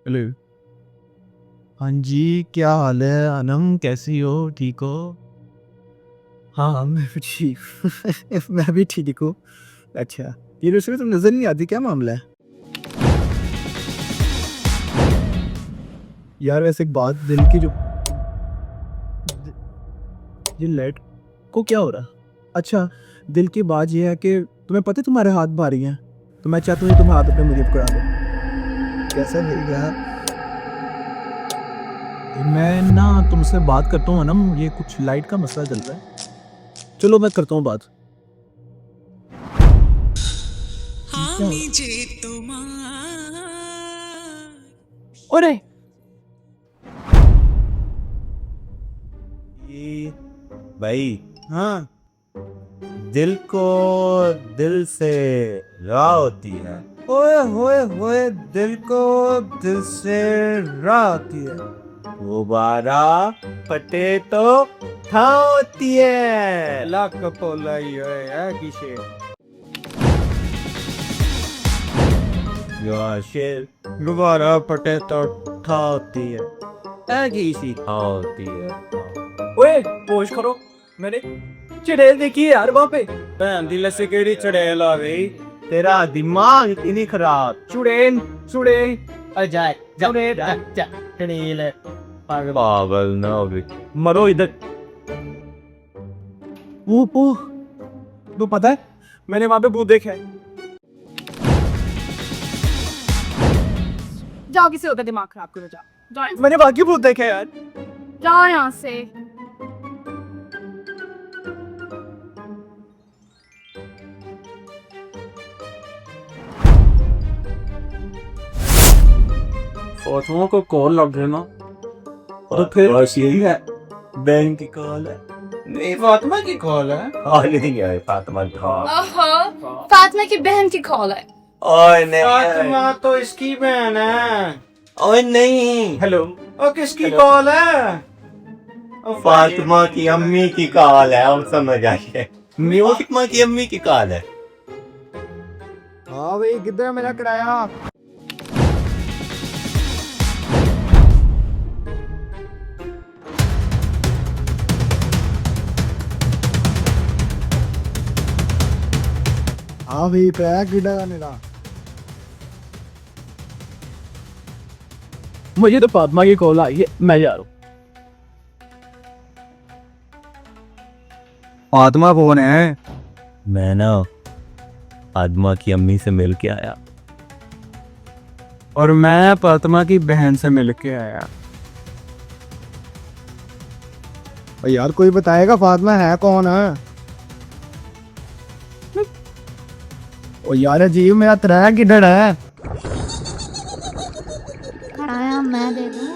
Hello. हाँ जी, क्या हाल है अनम, कैसी हो, ठीक हो? हाँ, मैं भी ठीक मैं भी ठीक हूँ। अच्छा, ये दूसरे तुम नज़र नहीं आती, क्या मामला है? यार वैसे एक बात, दिल की जो द ये लाइट को क्या हो रहा है? अच्छा, दिल की बात ये है कि तुम्हें पता है तुम्हारे हाथ भारी हैं, तो मैं चाहता हूँ कि तुम हाथ अपने मुझे पकड़ा दो। कैसा रहेगा? मैं ना तुमसे बात करता हूँ अनम, ये कुछ लाइट का मसला चल रहा है। चलो मैं करता हूँ बात। क्या हो আমি रहा যে তোমার है? अरे! ये भाई, हाँ, दिल को दिल से राह होती है। ओए होए होए, दिल को दिल से राह होती है। दोबारा फटे तो ठाह होती है। लाख पोला है किसे? या शेर दोबारा फटे तो ठाह होती है। ऐसी सी ठाह होती है। ओए, होश करो, मैंने चुड़ैल देखी है यार वहाँ पे। भैन दी लस्सी केड़ी चढ़ेल आ गई, तेरा दिमाग इतनी खराब। चुड़ैल, चुड़ैल, अजाय, चुड़ैल, चुड़ैल, पागल ना हो गई, मरो इधर। वो तो पता है, मैंने वहाँ पे भूत देखा है। जाओ, किसी होता दिमाग खराब करो, जाओ जाओ यहाँ से। मैंने बाकी भूत देखा है यार। जाओ यहाँ से। फातिमा को कॉल लग गया ना, तो फिर बस यही है, बैंक की कॉल है। नहीं फातिमा की कॉल है। कॉल नहीं है, फातिमा की कॉल। फातिमा की बहन की कॉल है। ओए नहीं, फातिमा तो इसकी बहन है। ओए नहीं, हेलो, और किसकी हेलो। कॉल है? फातिमा की अम्मी की कॉल है, अब समझ आइए। फातिमा की अम्मी की कॉल है। हाँ भाई, कितना मेरा किराया? हाँ भाई, किराया कितना मेरा? मुझे तो फातिमा की कॉल आई है, मैं जा रहा हूँ। फातिमा कौन है? मैं ना फातिमा की अम्मी से मिल के आया। और मैं फातिमा की बहन से मिल के आया। और यार कोई बताएगा फातिमा है कौन है? ओ यार अजीब, मेरा किराया किधर है? किराया मैं दे दूँ।